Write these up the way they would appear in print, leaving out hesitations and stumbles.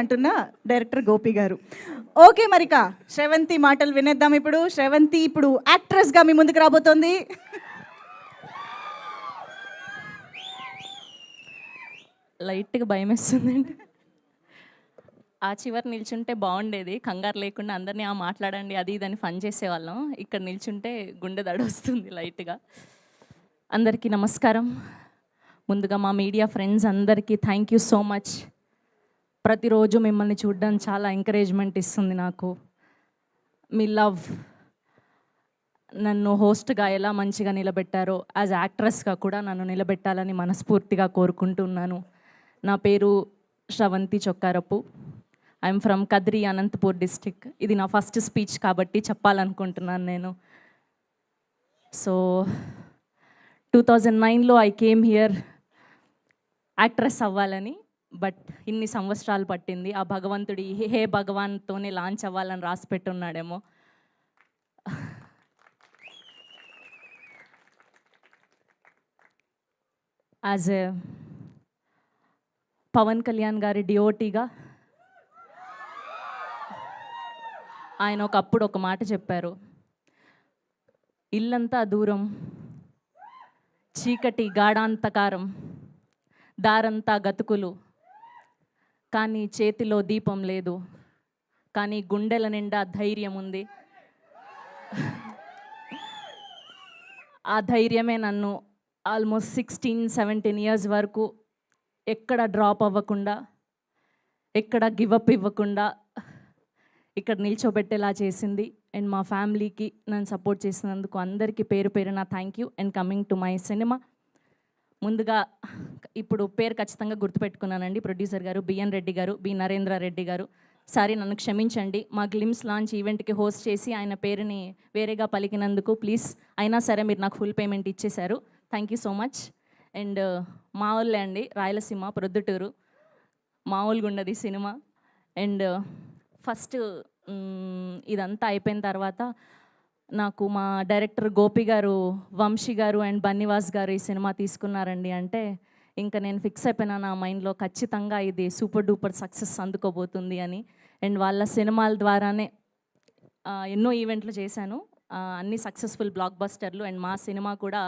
అంటున్న డైరెక్టర్ గోపి గారు. ఓకే, మరిక శ్రవంతి మాటలు వినేద్దాం. ఇప్పుడు శ్రవంతి ఇప్పుడు యాక్ట్రెస్గా మీ ముందుకు రాబోతోంది. లైట్గా భయం వేస్తుందండి. ఆ చివరి నిల్చుంటే బాగుండేది, కంగారు లేకుండా అందరినీ మాట్లాడండి అది ఇదని ఫన్ చేసేవాళ్ళం. ఇక్కడ నిల్చుంటే గుండె దడ వస్తుంది లైట్గా. అందరికీ నమస్కారం. ముందుగా మా మీడియా ఫ్రెండ్స్ అందరికీ థ్యాంక్ యూ సో మచ్. ప్రతిరోజు మిమ్మల్ని చూడడం చాలా ఎంకరేజ్మెంట్ ఇస్తుంది నాకు. మీ లవ్ నన్ను హోస్ట్గా ఎలా మంచిగా నిలబెట్టారో యాజ్ యాక్ట్రెస్గా కూడా నన్ను నిలబెట్టాలని మనస్ఫూర్తిగా కోరుకుంటున్నాను. నా పేరు Sravanthi Chokkarapu. I'm from Kadiri, Anantapur district. ఇది నా ఫస్ట్ స్పీచ్ కాబట్టి చెప్పాలనుకుంటున్నాను నేను. సో 2009లో ఐ కేమ్ హియర్ యాక్ట్రెస్ అవ్వాలని. బట్ ఇన్ని సంవత్సరాలు పట్టింది. ఆ భగవంతుడి హే భగవాన్తోనే లాంచ్ అవ్వాలని రాసి పెట్టున్నాడేమో. యాజ్ ఏ పవన్ కళ్యాణ్ గారి డిఓటీగా ఆయన ఒకప్పుడు ఒక మాట చెప్పారు, ఇల్లంతా దూరం, చీకటి గాఢాంతకారం, దారంతా గతుకులు, కానీ చేతిలో దీపం లేదు, కానీ గుండెల నిండా ధైర్యం ఉంది. ఆ ధైర్యమే నన్ను ఆల్మోస్ట్ 16-17 ఇయర్స్ వరకు ఎక్కడ డ్రాప్ అవ్వకుండా, ఎక్కడ గివప్ ఇవ్వకుండా ఇక్కడ నిల్చోబెట్టేలా చేసింది. అండ్ మా ఫ్యామిలీకి నన్ను సపోర్ట్ చేసినందుకు అందరికీ పేరు పేరున thank you. And coming to my cinema, ముందుగా ఇప్పుడు పేరు ఖచ్చితంగా గుర్తుపెట్టుకున్నానండి. ప్రొడ్యూసర్ గారు బిఎన్ రెడ్డి గారు, బి నరేంద్ర రెడ్డి గారు. సారీ, నన్ను క్షమించండి. మా గ్లిమ్స్ లాంచ్ ఈవెంట్కి హోస్ట్ చేసి ఆయన పేరుని వేరేగా పలికినందుకు ప్లీజ్. అయినా సరే మీరు నాకు ఫుల్ పేమెంట్ ఇచ్చేశారు. Thank you so much. And మా ఊళ్ళే అండి, రాయలసీమ, ప్రొద్దుటూరు. మామూలుగా ఉండదు ఈ సినిమా. అండ్ ఫస్ట్ ఇదంతా అయిపోయిన తర్వాత నాకు మా డైరెక్టర్ గోపి గారు, వంశీ గారు అండ్ బన్నివాస్ గారు ఈ సినిమా తీసుకున్నారండి అంటే ఇంకా నేను ఫిక్స్ అయిపోయినా నా మైండ్లో, ఖచ్చితంగా ఇది సూపర్ డూపర్ సక్సెస్ అందుకోబోతుంది అని. అండ్ వాళ్ళ సినిమాల ద్వారానే ఎన్నో ఈవెంట్లు చేశాను, అన్ని సక్సెస్ఫుల్ బ్లాక్ బస్టర్లు. అండ్ మా సినిమా కూడా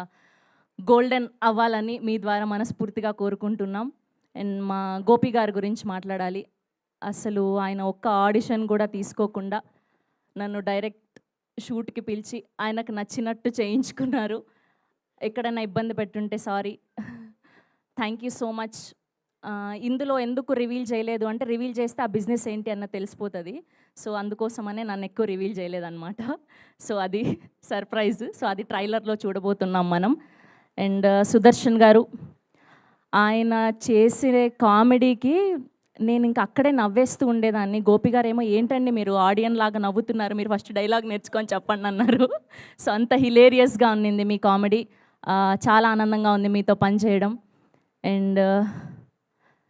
గోల్డెన్ అవ్వాలని మీ ద్వారా మనస్ఫూర్తిగా కోరుకుంటున్నాం. అండ్ మా గోపి గారి గురించి మాట్లాడాలి. అసలు ఆయన ఒక్క ఆడిషన్ కూడా తీసుకోకుండా నన్ను డైరెక్ట్ షూట్కి పిలిచి ఆయనకు నచ్చినట్టు చేయించుకున్నారు. ఎక్కడైనా ఇబ్బంది పెట్టుంటే sorry. Thank you so much. ఇందులో ఎందుకు రివీల్ చేయలేదు అంటే, రివీల్ చేస్తే ఆ బిజినెస్ ఏంటి అన్న తెలిసిపోతుంది. సో అందుకోసమనే నన్ను ఎక్కువ రివీల్ చేయలేదన్నమాట. సో అది సర్ప్రైజ్. సో అది ట్రైలర్లో చూడబోతున్నాం మనం. అండ్ సుదర్శన్ గారు, ఆయన చేసే కామెడీకి నేను ఇంకా అక్కడే నవ్వేస్తూ ఉండేదాన్ని. గోపి గారు ఏమో ఏంటండి మీరు ఆడియన్ లాగా నవ్వుతున్నారు, మీరు ఫస్ట్ డైలాగ్ నేర్చుకొని చెప్పండి అన్నారు. సో అంత హిలేరియస్గా ఉన్నింది మీ కామెడీ. చాలా ఆనందంగా ఉంది మీతో పనిచేయడం. అండ్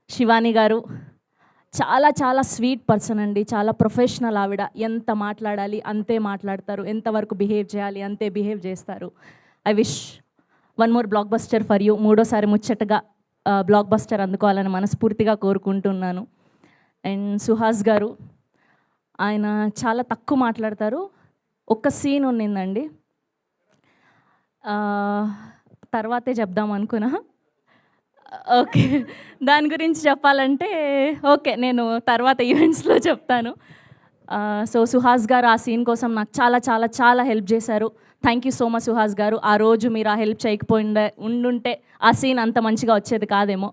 శివాని గారు చాలా చాలా స్వీట్ పర్సన్ అండి, చాలా ప్రొఫెషనల్ ఆవిడ. ఎంత మాట్లాడాలి అంతే మాట్లాడతారు, ఎంతవరకు బిహేవ్ చేయాలి అంతే బిహేవ్ చేస్తారు. I wish one more block buster for you. మూడోసారి ముచ్చటగా బ్లాక్ బస్టర్ అందుకోవాలని మనస్ఫూర్తిగా కోరుకుంటున్నాను. అండ్ సుహాస్ గారు, ఆయన చాలా తక్కువ మాట్లాడతారు. ఒక్క సీన్ ఉన్నిందండి, తర్వాతే చెప్దాం అనుకున్నా. ఓకే, దాని గురించి చెప్పాలంటే ఓకే నేను తర్వాత ఈవెంట్స్లో చెప్తాను. సో సుహాస్ గారు ఆ సీన్ కోసం నాకు చాలా చాలా చాలా హెల్ప్ చేశారు. Thank you so much Suhas గారు. ఆ రోజు మీరు ఆ హెల్ప్ చేయకపోయిండే ఉండుంటే ఆ సీన్ అంత మంచిగా వచ్చేది కాదేమో.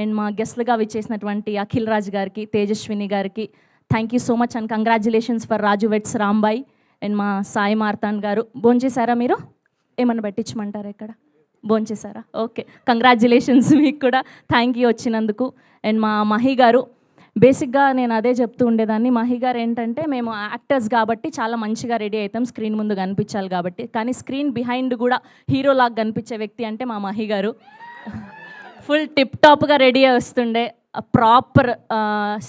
అండ్ మా గెస్ట్లుగా విచ్చేసినటువంటి అఖిల్ రాజ్ గారికి, తేజస్విని గారికి thank you so much. And congratulations for Raju vets Rambai. And మా సాయి మార్తాండ్ గారు. భోంచేశారా మీరు? ఏమన్నా పెట్టించమంటారా ఇక్కడ? భోంచేశారా? ఓకే, కంగ్రాచులేషన్స్ మీకు కూడా. థ్యాంక్ యూ వచ్చినందుకు. అండ్ మా మహి గారు, బేసిక్గా నేను అదే చెప్తూ ఉండేదాన్ని. మహి గారు ఏంటంటే, మేము యాక్టర్స్ కాబట్టి చాలా మంచిగా రెడీ అవుతాం, స్క్రీన్ ముందు కనిపించాలి కాబట్టి. కానీ స్క్రీన్ బిహైండ్ కూడా హీరోలాగా కనిపించే వ్యక్తి అంటే మా మహి గారు. ఫుల్ టిప్ టాప్గా రెడీ వస్తుండే, proper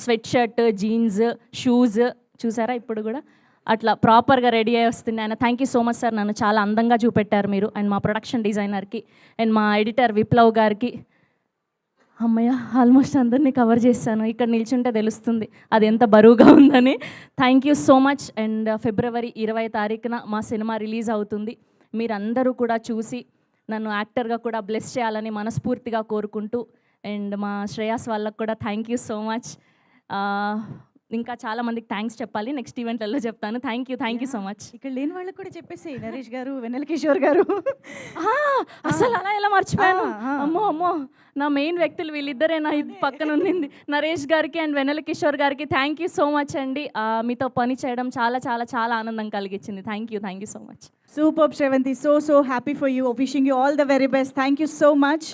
sweat shirt, jeans, shoes చూసారా ఇప్పుడు కూడా అట్లా ప్రాపర్గా రెడీ అయ్యి వస్తుంది ఆయన. Thank you so much sir, నన్ను చాలా అందంగా చూపెట్టారు మీరు. అండ్ మా ప్రొడక్షన్ డిజైనర్కి అండ్ మా ఎడిటర్ విప్లవ్ గారికి అమ్మయ్య ఆల్మోస్ట్ అందరినీ కవర్ చేశాను. ఇక్కడ నిల్చుంటే తెలుస్తుంది అది ఎంత బరువుగా ఉందని. Thank you so much. And February 20 తారీఖున మా సినిమా రిలీజ్ అవుతుంది. మీరందరూ కూడా చూసి నన్ను యాక్టర్గా కూడా బ్లెస్ చేయాలని మనస్ఫూర్తిగా కోరుకుంటూ, అండ్ మా శ్రేయాస్ వాళ్ళకు కూడా థ్యాంక్ యూ సో మచ్. ఇంకా చాలా మందికి థ్యాంక్స్ చెప్పాలి, నెక్స్ట్ ఈవెంట్లలో చెప్తాను. Thank you so much. ఇక్కడ లేని వాళ్ళకి కూడా చెప్పేసి నరేష్ గారు, వెన్నెల కిషోర్ గారు. అసలు అలా ఎలా మర్చిపోయాను. ఆ. అమ్మో నా మెయిన్ వ్యక్తులు వీళ్ళిద్దరే నా పక్కన ఉన్నింది. నరేష్ గారికి అండ్ వెన్నెల కిషోర్ గారికి థ్యాంక్ యూ సో మచ్ అండి. మీతో పని చేయడం చాలా చాలా చాలా ఆనందం కలిగించింది. Thank you so much. Superb, Shravanti. So happy for you. Wishing you all the very best. Thank you so much.